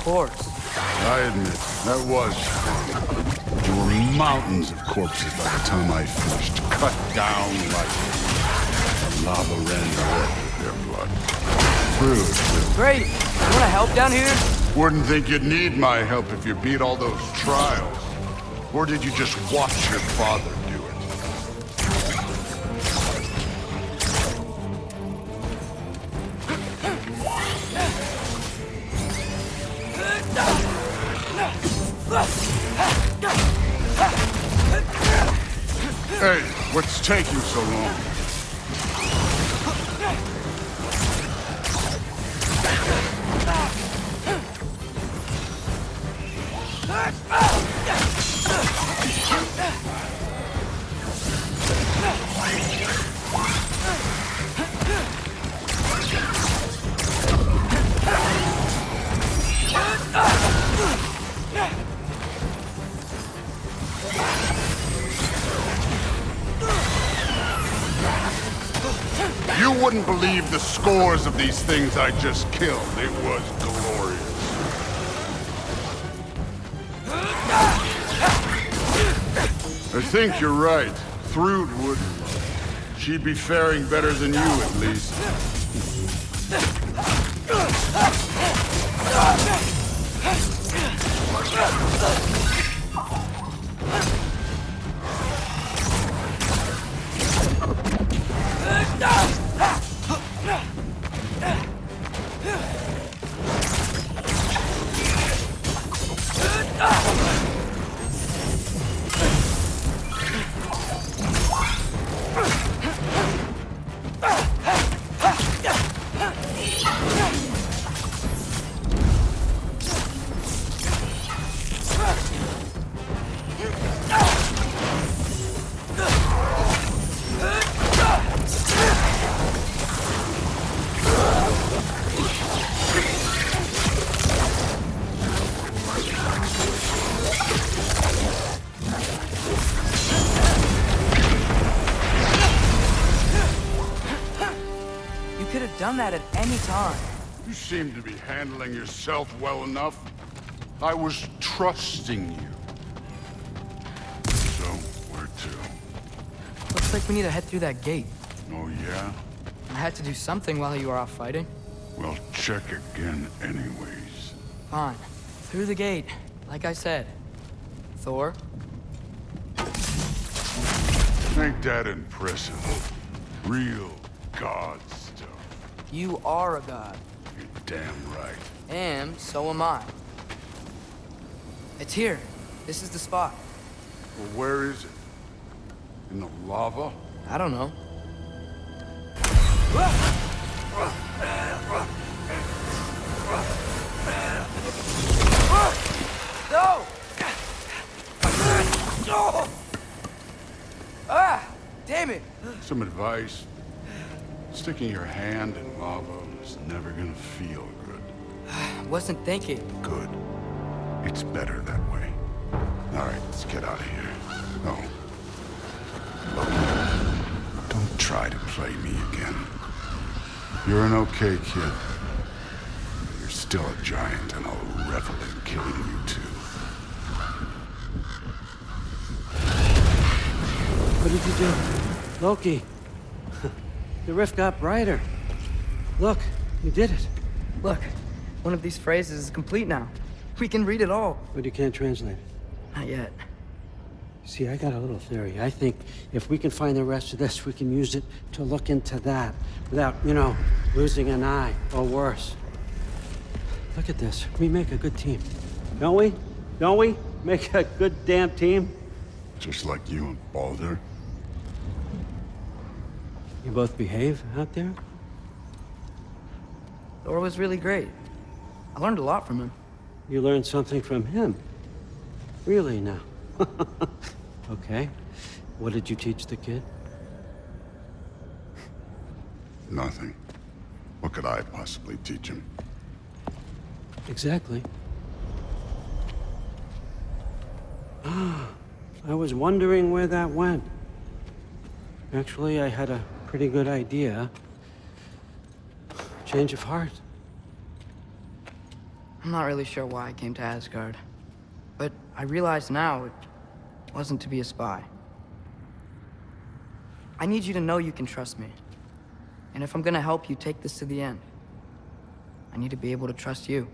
course. I admit, that was fun. There were mountains of corpses by the time I finished, cut down like lava ran red with their blood. True. Great. You wanna help down here? Wouldn't think you'd need my help if you beat all those trials. Or did you just watch your father do it? Hey, what's taking so long? You wouldn't believe the scores of these things I just killed. It was glorious. I think you're right. Thrud wouldn't. She'd be faring better than you, at least. Done that at any time. You seem to be handling yourself well enough. I was trusting you. So, where to? Looks like we need to head through that gate. Oh, yeah? I had to do something while you were off fighting. Well, check again anyways. Fine. Through the gate, like I said. Thor? Ain't that impressive? Real god stuff. You are a god. You're damn right. And so am I. It's here. This is the spot. Well, where is it? In the lava? I don't know. No! Ah! Damn it! Some advice. Sticking your hand in lava is never gonna feel good. Wasn't thinking. Good. It's better that way. All right, let's get out of here. Oh. Look, don't try to play me again. You're an okay kid. You're still a giant, and I'll revel in killing you too. What did you do? Loki. The rift got brighter. Look, you did it. Look, one of these phrases is complete now. We can read it all. But you can't translate it. Not yet. See, I got a little theory. I think if we can find the rest of this, we can use it to look into that without, losing an eye or worse. Look at this. We make a good team. Don't we? Don't we? Make a good damn team? Just like you and Baldur. You both behave out there? Thor was really great. I learned a lot from him. You learned something from him? Really now? Okay. What did you teach the kid? Nothing. What could I possibly teach him? Exactly. Ah, I was wondering where that went. Actually, I had a pretty good idea. Change of heart. I'm not really sure why I came to Asgard. But I realize now it wasn't to be a spy. I need you to know you can trust me. And if I'm gonna help you take this to the end, I need to be able to trust you.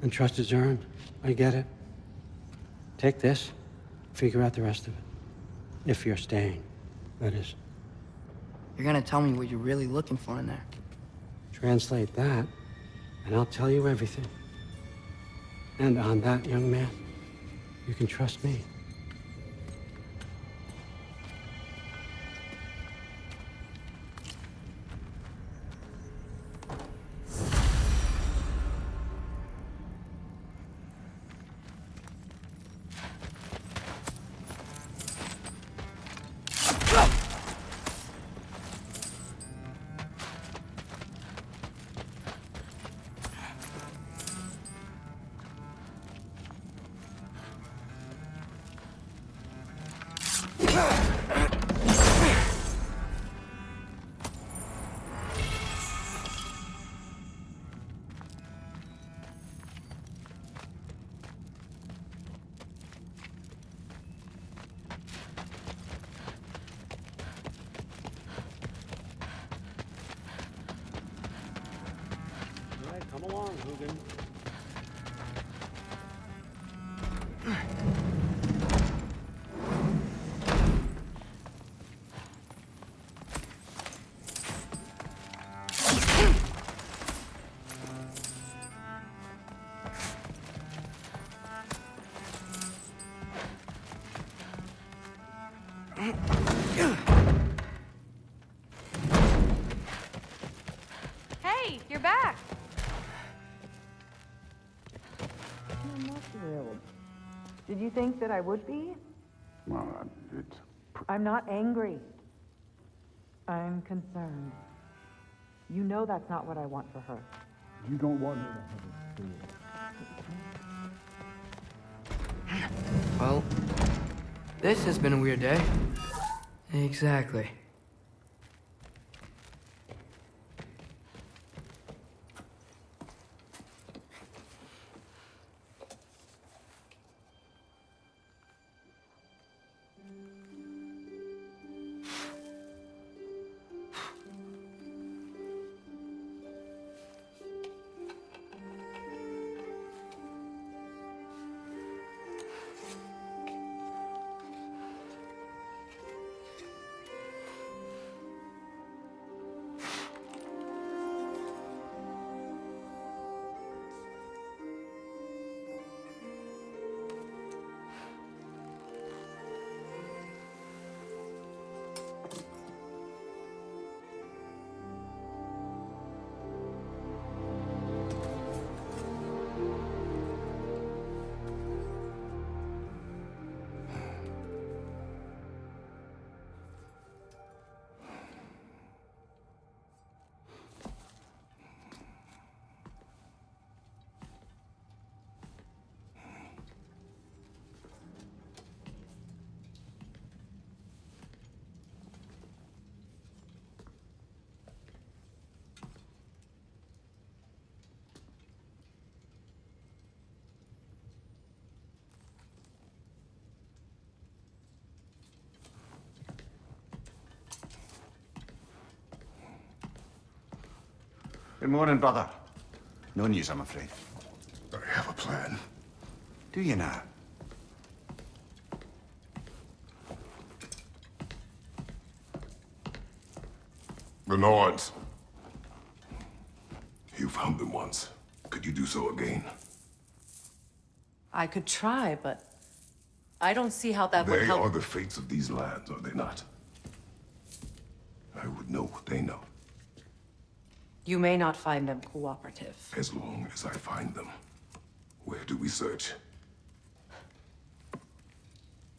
And trust is earned. I get it. Take this, figure out the rest of it. If you're staying, that is. You're gonna tell me what you're really looking for in there. Translate that, and I'll tell you everything. And on that, young man, you can trust me. Come along, Hugin. Hey, you're back. I'm not thrilled. Did you think that I would be? Well, it's... I'm not angry. I'm concerned. You know that's not what I want for her. You don't want her to have it. Well, this has been a weird day. Exactly. Good morning, brother. No news, I'm afraid. I have a plan. Do you now? The Nords. You found them once. Could you do so again? I could try, but I don't see how that would They help. are the fates of these lands, are they not? I would know what they know, You may not find them cooperative. as long as I find them. Where do we search?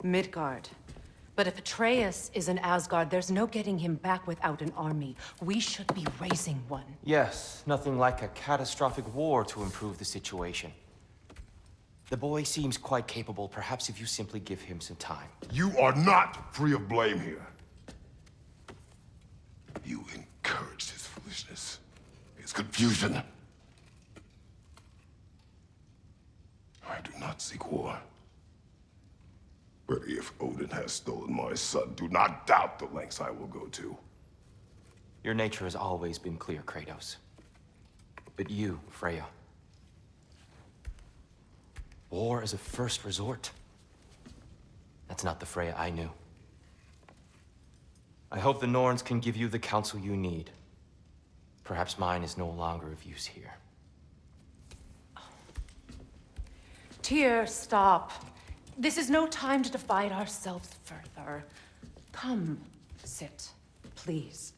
Midgard. But if Atreus is in Asgard, there's no getting him back without an army. We should be raising one. Yes, nothing like a catastrophic war to improve the situation. The boy seems quite capable. Perhaps if you simply give him some time. You are not free of blame here. You encouraged his foolishness, his confusion. has stolen my son, do not doubt the lengths I will go to. Your nature has always been clear, Kratos. But you, Freya. War is a first resort. That's not the Freya I knew. I hope the Norns can give you the counsel you need. Perhaps mine is no longer of use here. Tyr, stop. This is no time to divide ourselves further. Come, sit, please.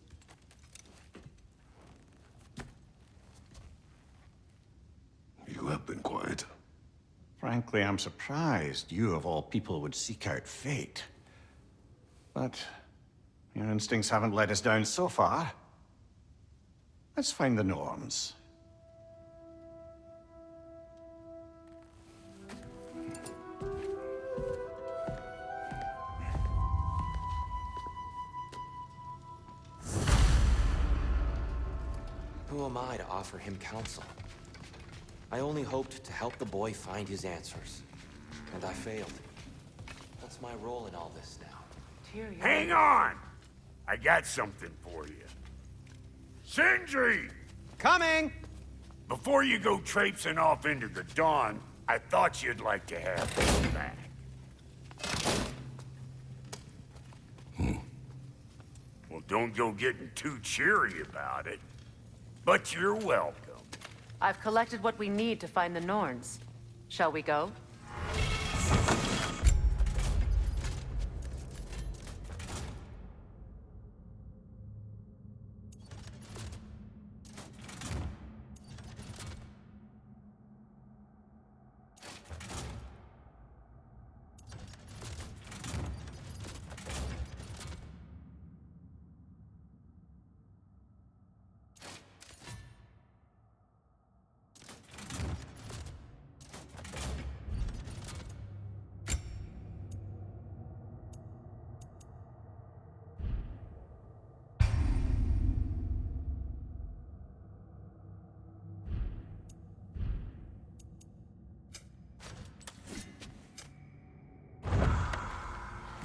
You have been quiet. Frankly, I'm surprised you, of all people, would seek out fate. But your instincts haven't let us down so far. Let's find the Norns. Who am I to offer him counsel? I only hoped to help the boy find his answers. And I failed. What's my role in all this now? Tyr, you're... Hang on! I got something for you. Sindri! Coming! Before you go traipsing off into the dawn, I thought you'd like to have this back. Well, don't go getting too cheery about it. But you're welcome. I've collected what we need to find the Norns. Shall we go?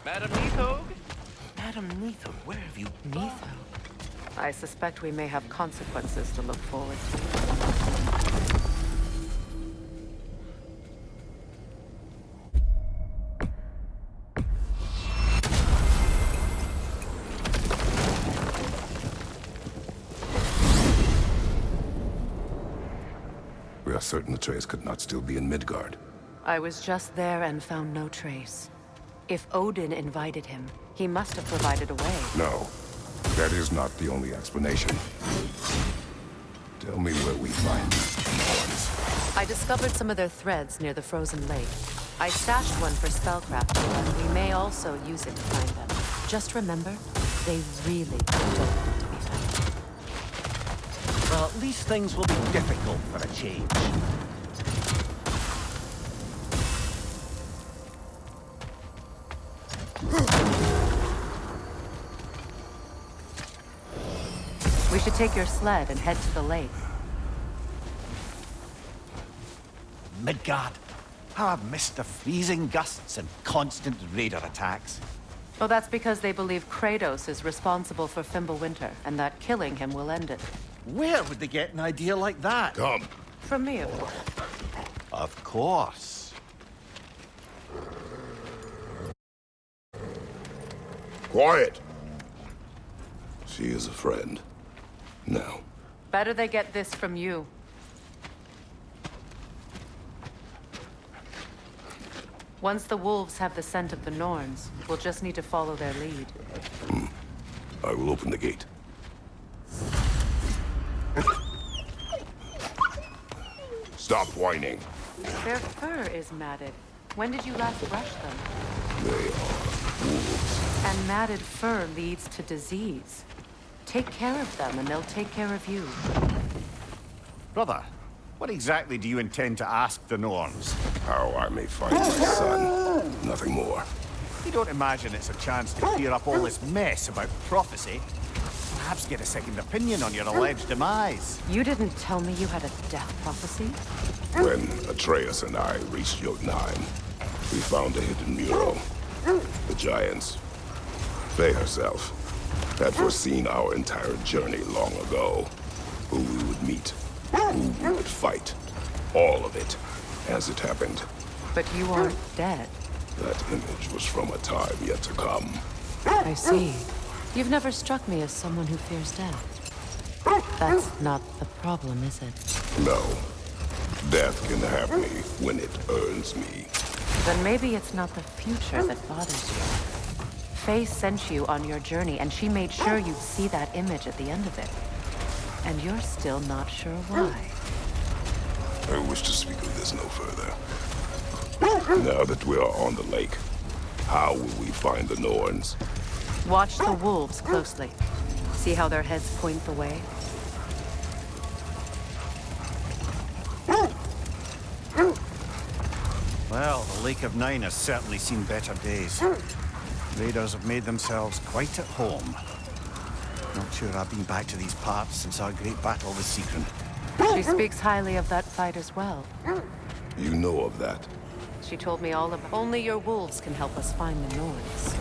Madam Neathog? Madam Neathog, where have you been? Neathog. I suspect we may have consequences to look forward We are certain Atreus could not still be in Midgard. I was just there and found no trace. If Odin invited him, he must have provided a way. No, that is not the only explanation. Tell me where we find these Norns. I discovered some of their threads near the frozen lake. I stashed one for spellcrafting, and we may also use it to find them. Just remember, they really don't need to be found. Well, at least things will be difficult for a change. We should take your sled and head to the lake. Midgard. How I've missed the freezing gusts and constant raider attacks. Well, that's because they believe Kratos is responsible for Fimbulwinter, and that killing him will end it. Where would they get an idea like that? Come. From me, of course. Of course. Quiet! She is a friend. Now. Better they get this from you. Once the wolves have the scent of the Norns, we'll just need to follow their lead. I will open the gate. Stop whining. Their fur is matted. When did you last brush them? They are wolves. And matted fur leads to disease. Take care of them, and they'll take care of you. Brother, what exactly do you intend to ask the Norns? How I may find my son. Nothing more. You don't imagine it's a chance to clear up all this mess about prophecy? Perhaps get a second opinion on your alleged demise. You didn't tell me you had a death prophecy? When Atreus and I reached Jotunheim, we found a hidden mural. The Giants. Faye herself had foreseen our entire journey long ago. Who we would meet, who we would fight. All of it, as it happened. But you aren't dead. That image was from a time yet to come. I see. You've never struck me as someone who fears death. That's not the problem, is it? No. Death can have me when it earns me. Then maybe it's not the future that bothers you. Faye sent you on your journey, and she made sure you'd see that image at the end of it. And you're still not sure why. I wish to speak of this no further. Now that we are on the lake, how will we find the Norns? Watch the wolves closely. See how their heads point the way? Well, the Lake of Nine has certainly seen better days. Raiders have made themselves quite at home. Not sure I've been back to these parts since our great battle with Seacron. She speaks highly of that fight as well. You know of that. She told me all of it. Only your wolves can help us find the Norns.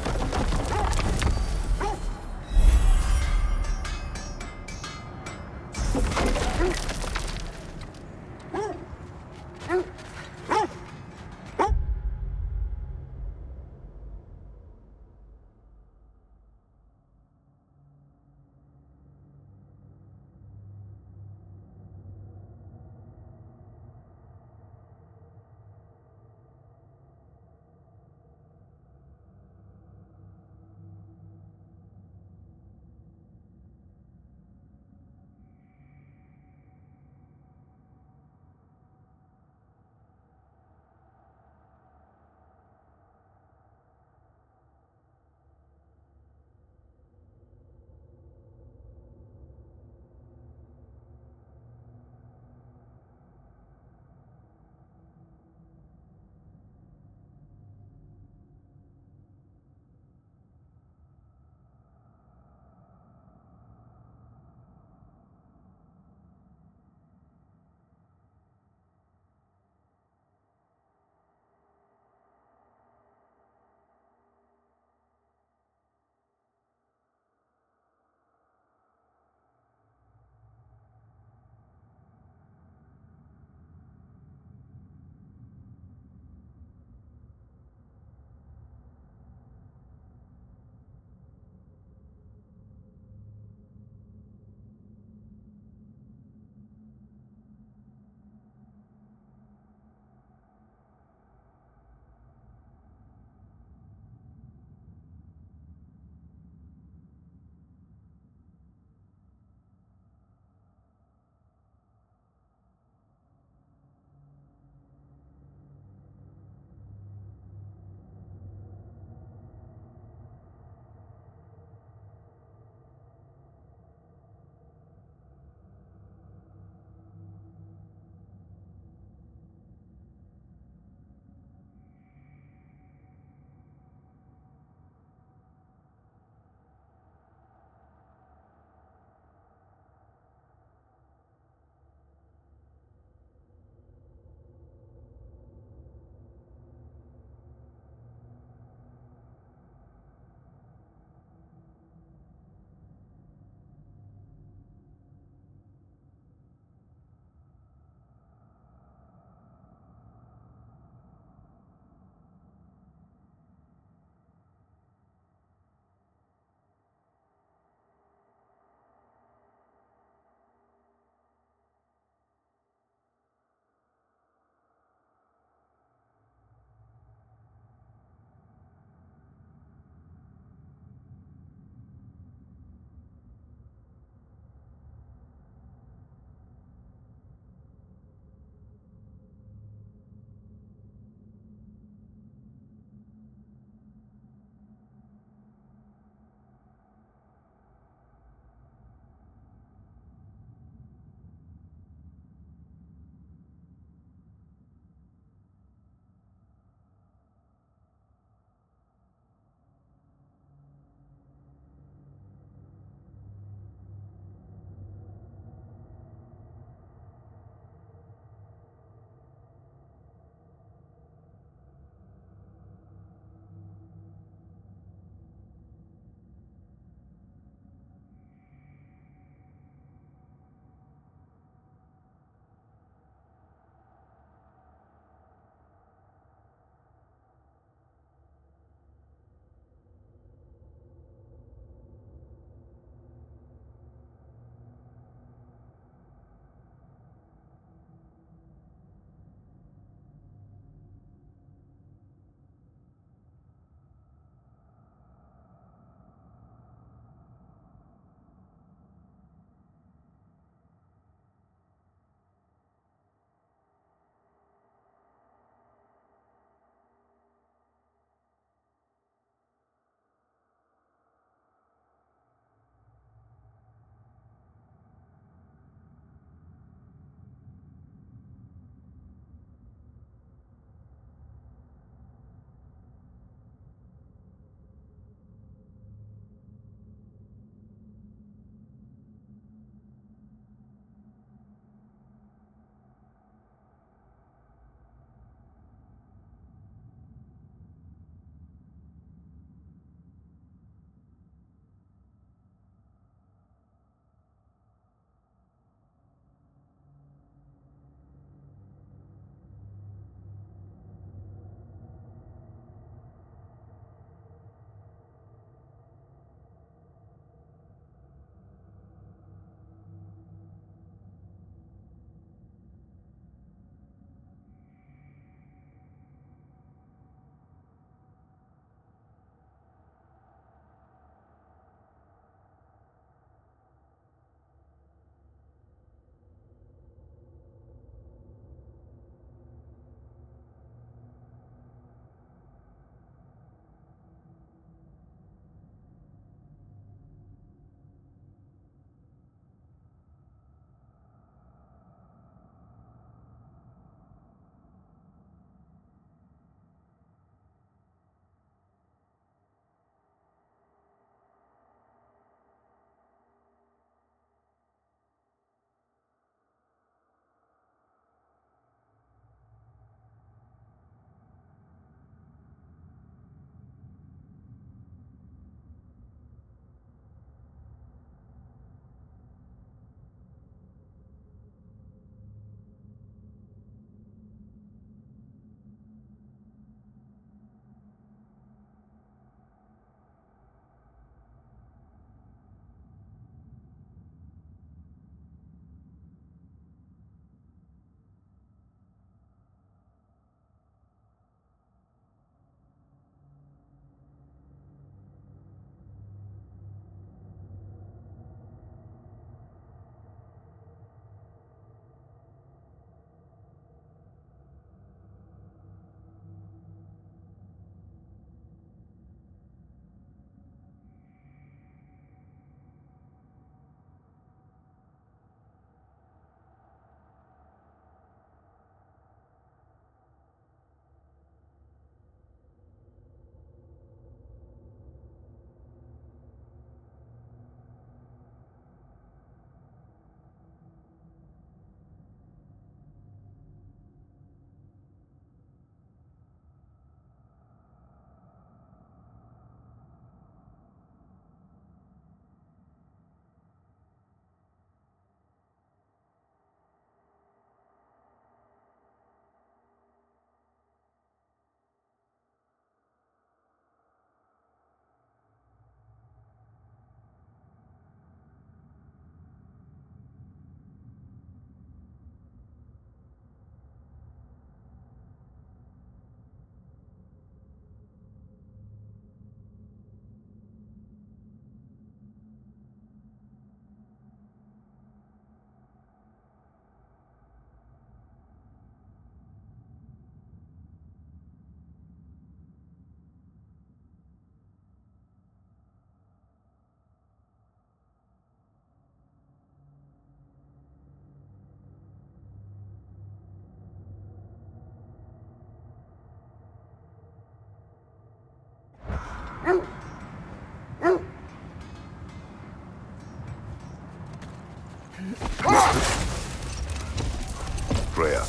Freya,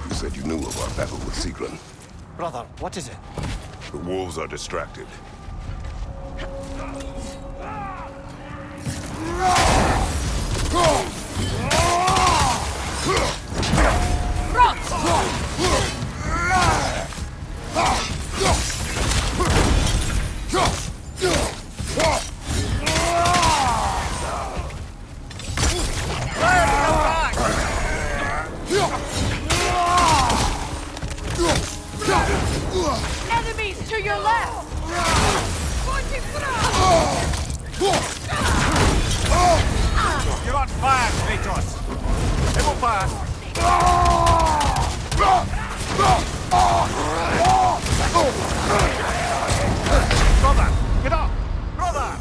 you said you knew of our battle with Sigrun. Brother, what is it? The wolves are distracted. Enemies to your left! You're on fire, Kratos! It will pass! Brother! Get up! Brother!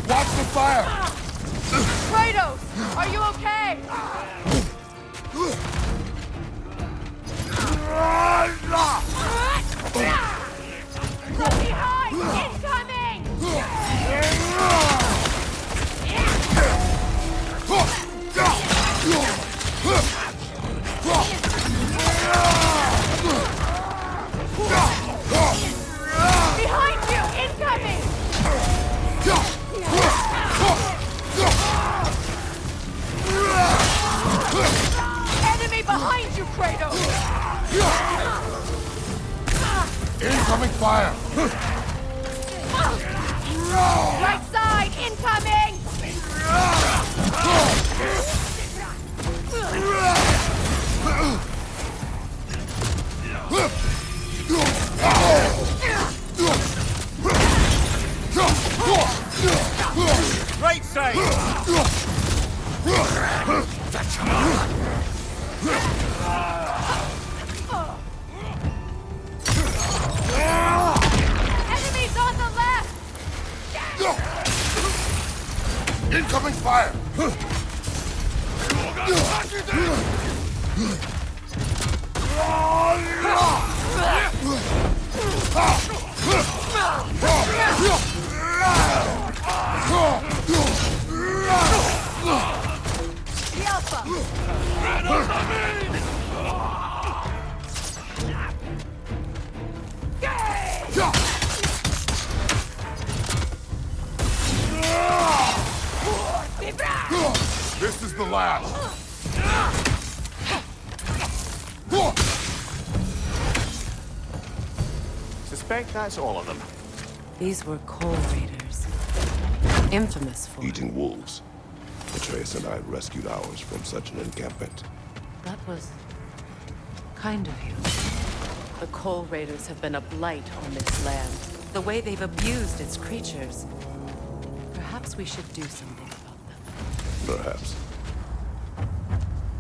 Watch the fire! Kratos! Are you okay? Look behind! Incoming! Behind you! Incoming! Enemy behind you, Kratos! Incoming fire! Right side! Incoming! Right side! Enemies on the left! Incoming fire! The Alpha! This is the last! Suspect that's all of them. These were coal raiders. Infamous for... Eating wolves. Atreus and I rescued ours from such an encampment. That was... kind of you. The coal raiders have been a blight on this land. The way they've abused its creatures. Perhaps we should do something about them. Perhaps.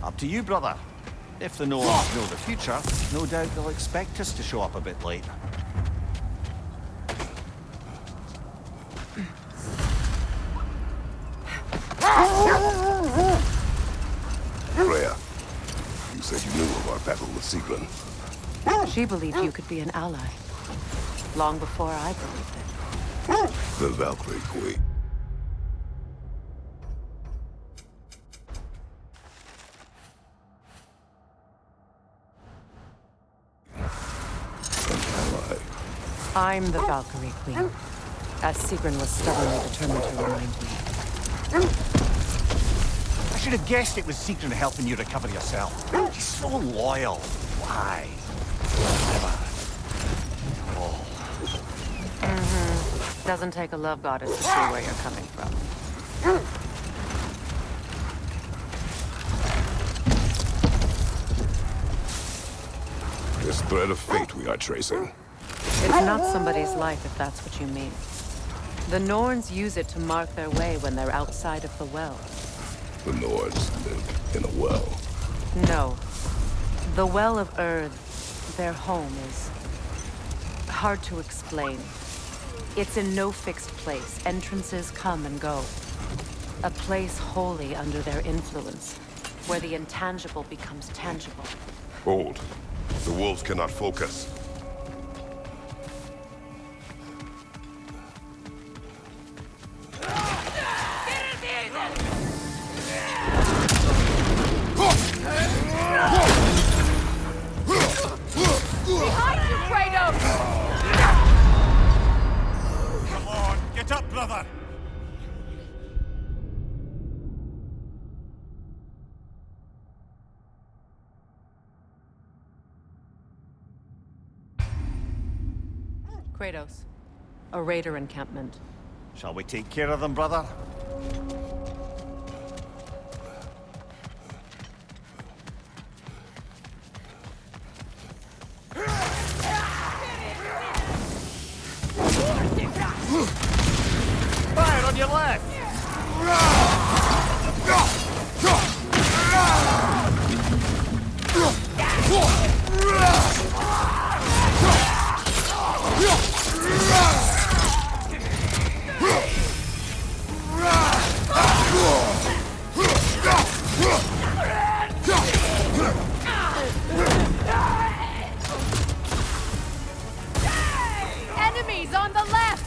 Up to you, brother. If the Norse know the future, no doubt they'll expect us to show up a bit late. Freya, you said you knew of our battle with Sigrun. She believed you could be an ally. Long before I believed it. The Valkyrie Queen. An ally. I'm the Valkyrie Queen. As Sigrun was stubbornly determined to remind me. I should have guessed it was Sigrun helping you recover yourself. She's so loyal. Why? Never. Oh. Doesn't take a love goddess to see where you're coming from. This thread of fate we are tracing. It's not somebody's life, if that's what you mean. The Norns use it to mark their way when they're outside of the well. The Nords live in a well. No. The Well of Earth, their home, is hard to explain. It's in no fixed place. Entrances come and go. A place wholly under their influence, where the intangible becomes tangible. Hold. The wolves cannot focus. Behind you, Kratos! Come on, get up, brother! Kratos, a raider encampment. Shall we take care of them, brother? Fire on your left! Enemies on the left!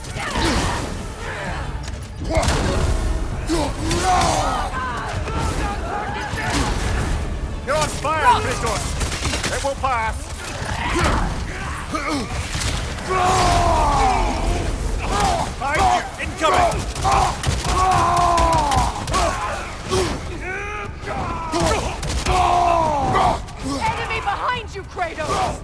You're on fire, Kratos! It will pass! Behind you! Incoming! Enemy behind you, Kratos!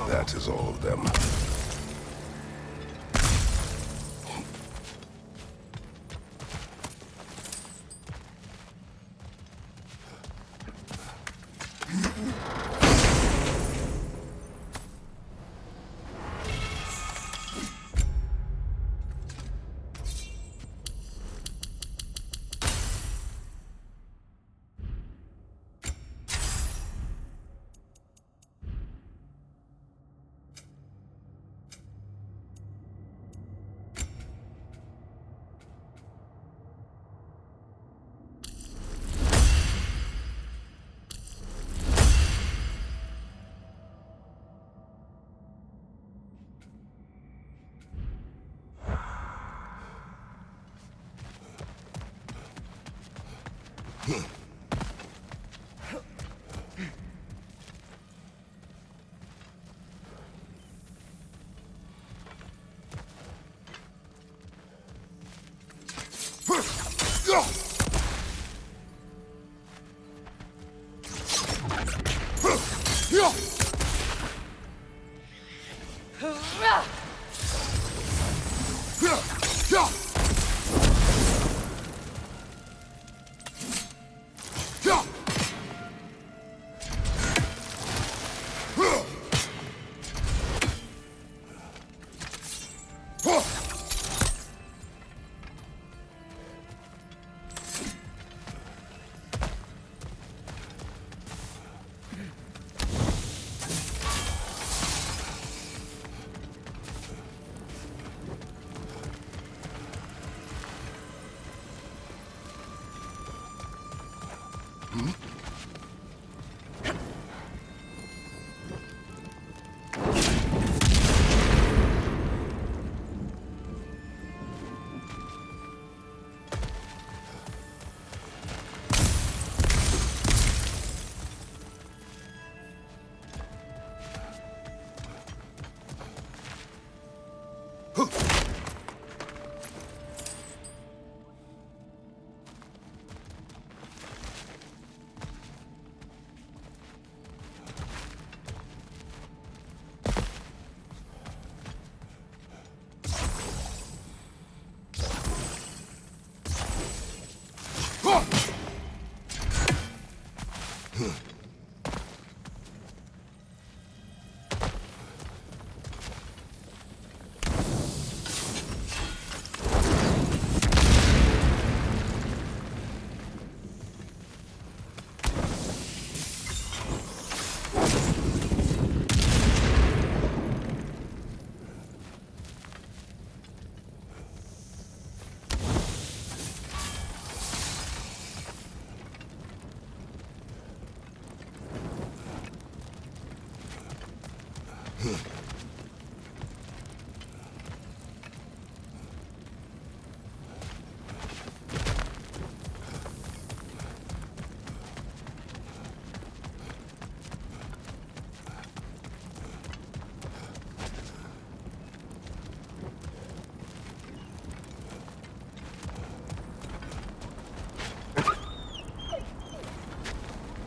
That is all of them.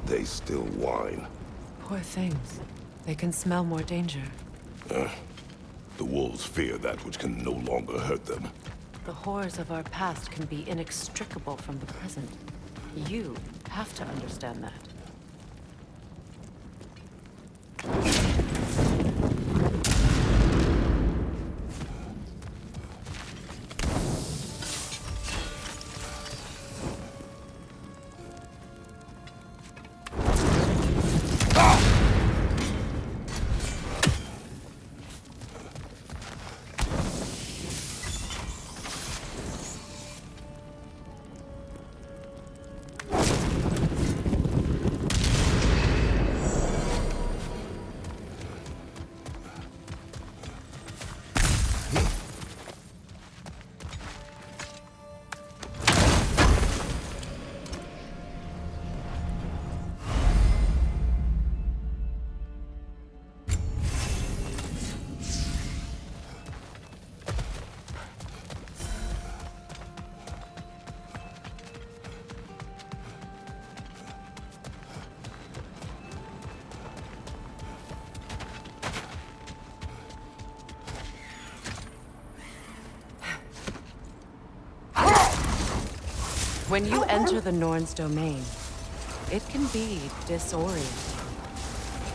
They still whine. Poor things. They can smell more danger. The wolves fear that which can no longer hurt them. The horrors of our past can be inextricable from the present. You have to understand that. When you enter the Norn's domain, it can be disorienting.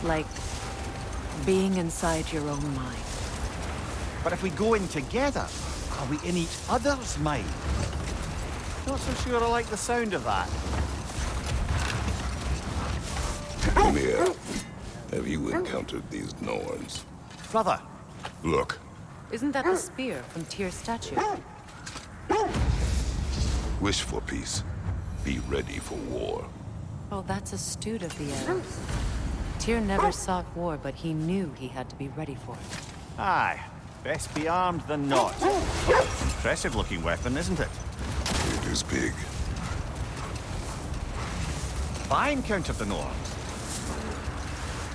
Like being inside your own mind. But if we go in together, are we in each other's mind? Not so sure I like the sound of that. Come here. Have you encountered these Norns? Brother. Look. Isn't that the spear from Tyr's statue? Wish for peace. Be ready for war. Oh, that's astute of the elves. Tyr never sought war, but he knew he had to be ready for it. Aye. Best be armed than not. Impressive looking weapon, isn't it? It is big. I encountered the Norns.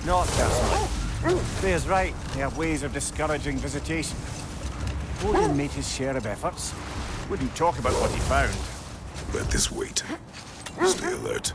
Not personally. Freya's right. They have ways of discouraging visitation. Odin made his share of efforts. Wouldn't talk about what he found. Let this wait. Stay alert.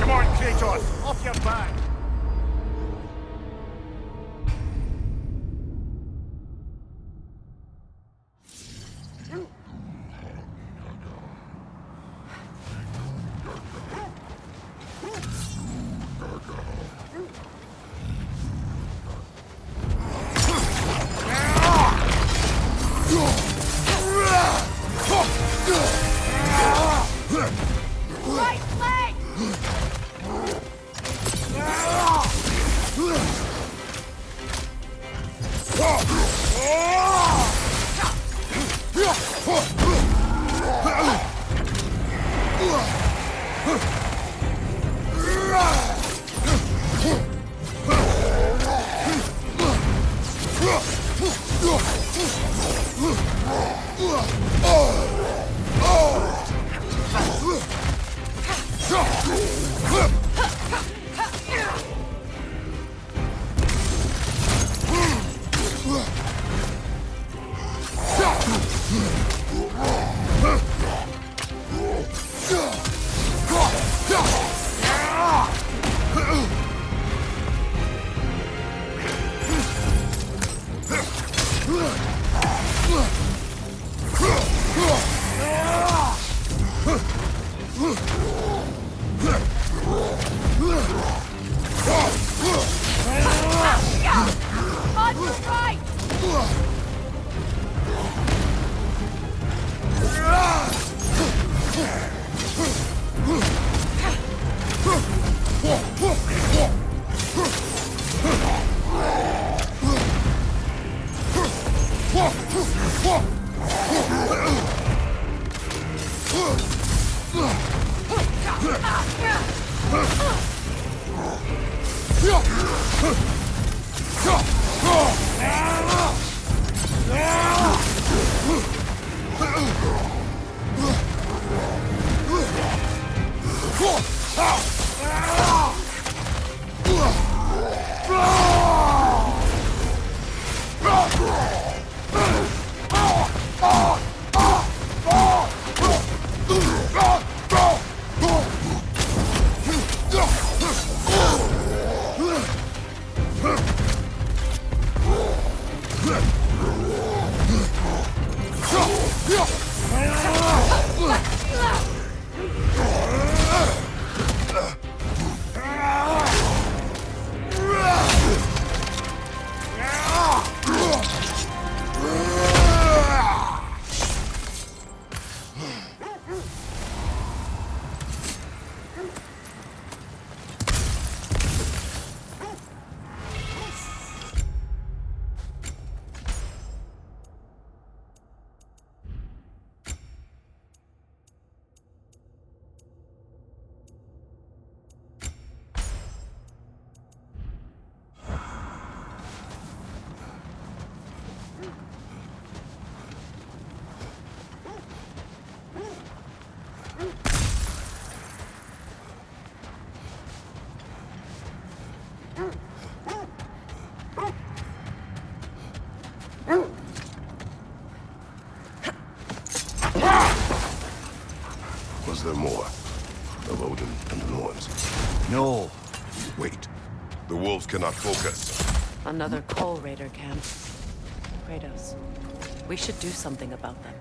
Come on, Kratos! Off your back! Right leg! On your right! Was there more? Of Odin and the Norns? No. Wait. The wolves cannot focus. Another Coal Raider camp. Kratos, we should do something about them.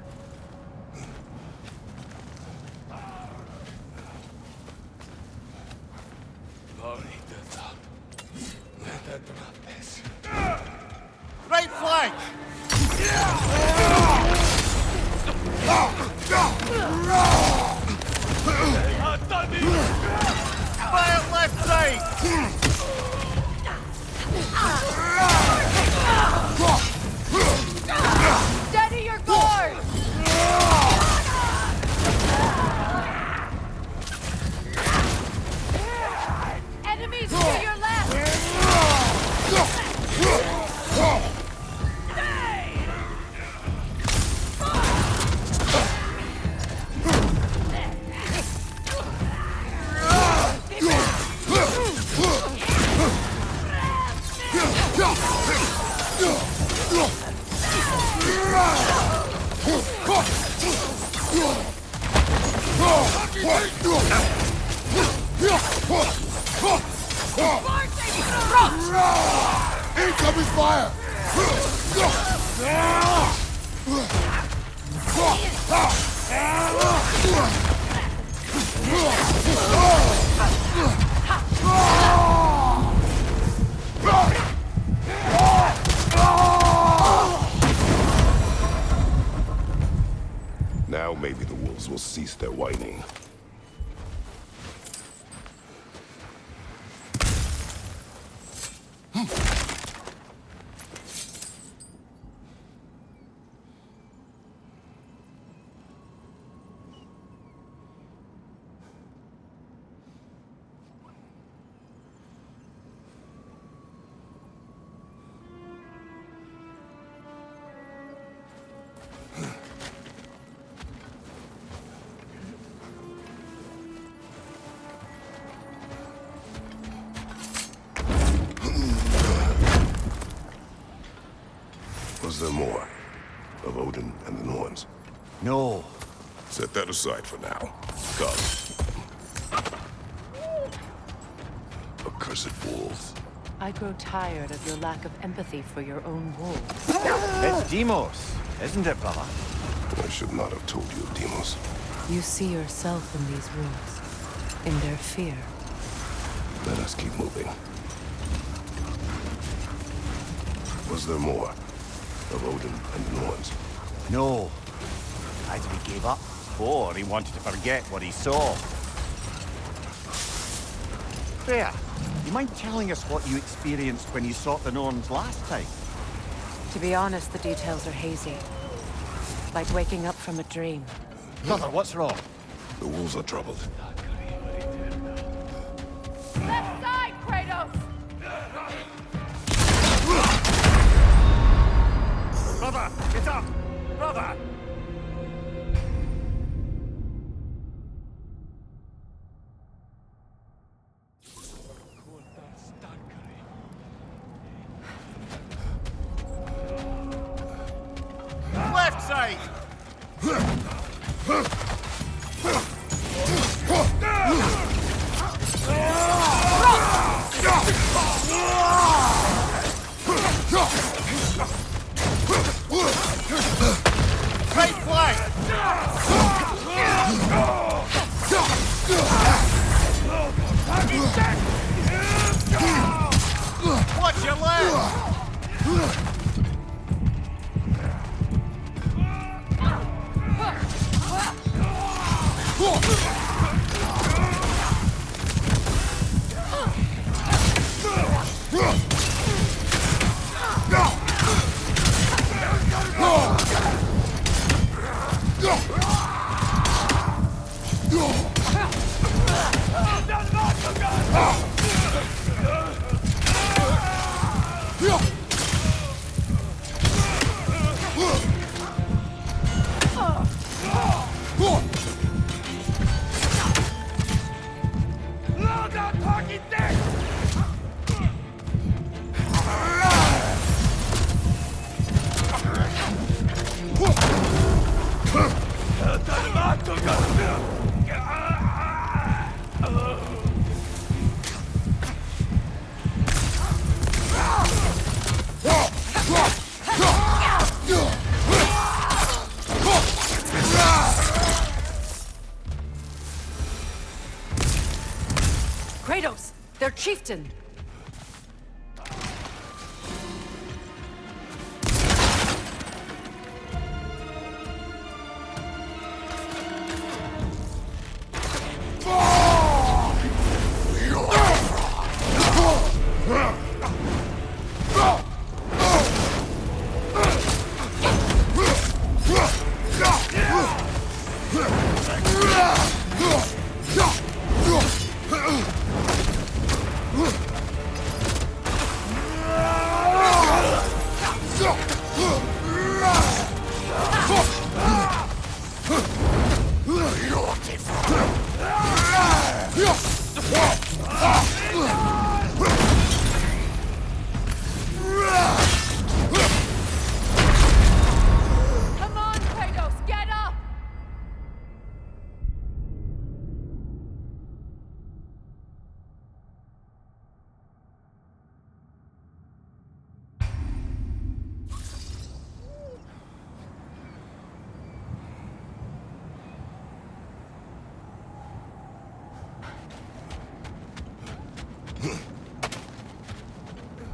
Right flank! Fire left side! Steady your guard! Enemies to your left! Incoming fire! wolves will cease their whining. Was there more of Odin and the Norns? No. Set that aside for now. Come. Accursed wolves. I grow tired of your lack of empathy for your own wolves. It's Demos, isn't it, brother? I should not have told you of Demos. You see yourself in these wolves, in their fear. Let us keep moving. Was there more of Odin and the Norns? No. Either he gave up, or he wanted to forget what he saw. Freya, you mind telling us what you experienced when you sought the Norns last time? To be honest, the details are hazy. Like waking up from a dream. Brother, what's wrong? The wolves are troubled. Left side, Kratos! Brother, get up! Brother! Left side! Right flank! Watch your left! Kratos! Their chieftain! Come on, Kratos, get up!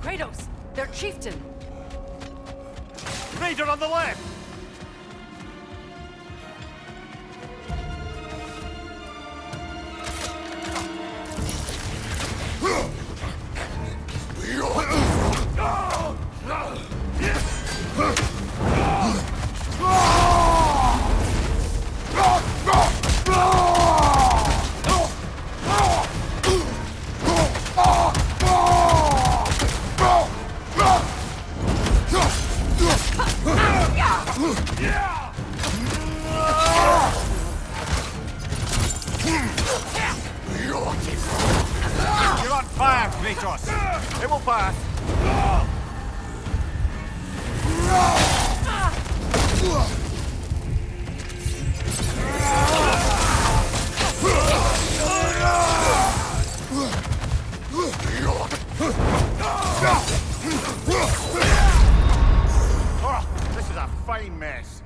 Kratos! Their chieftain! Raider on the left! Kratos! It will pass! Oh, this is a fine mess.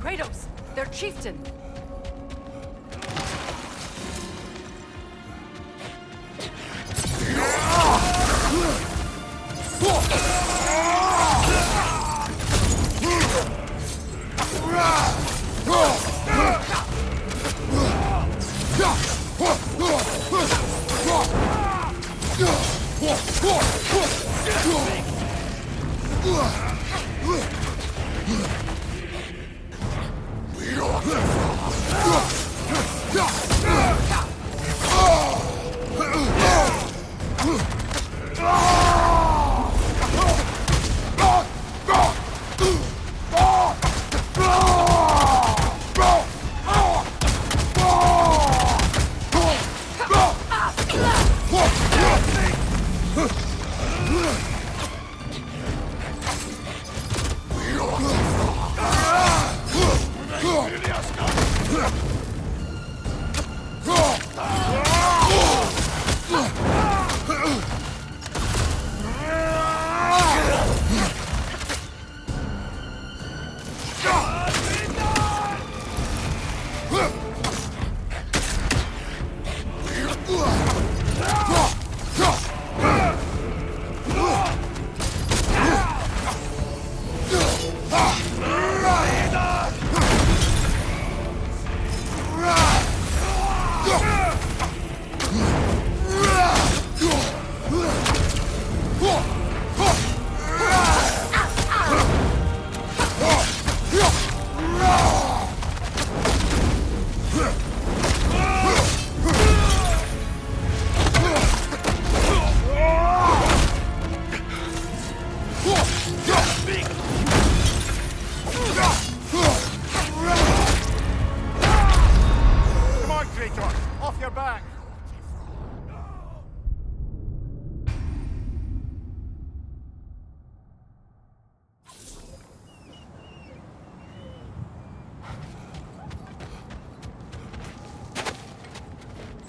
Kratos, their chieftain.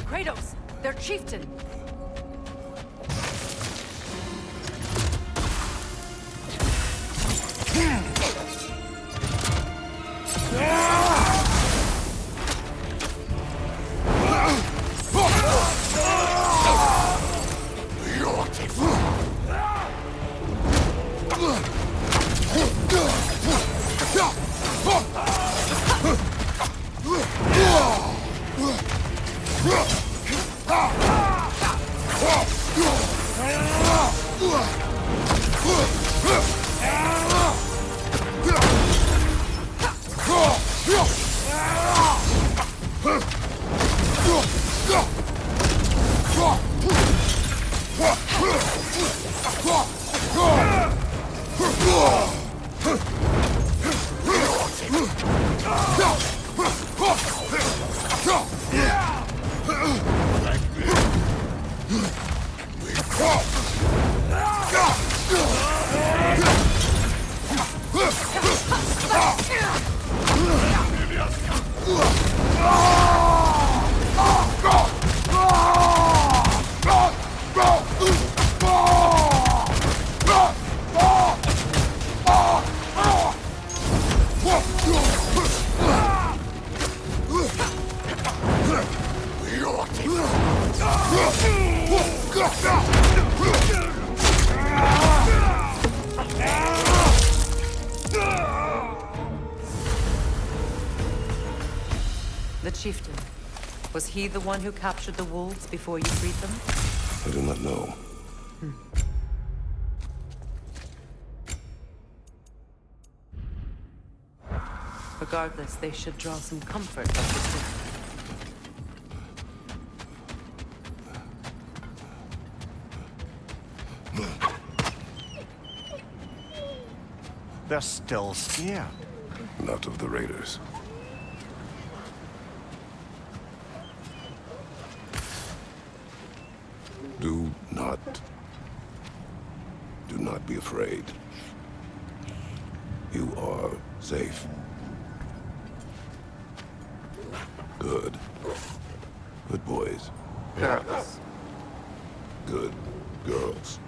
Kratos, their chieftain. The chieftain. Was he the one who captured the wolves before you freed them? I do not know. Regardless, they should draw some comfort from this. They're still scared. Not of the raiders. Do not be afraid. You are safe. Good. Good boys. Yes. Good girls.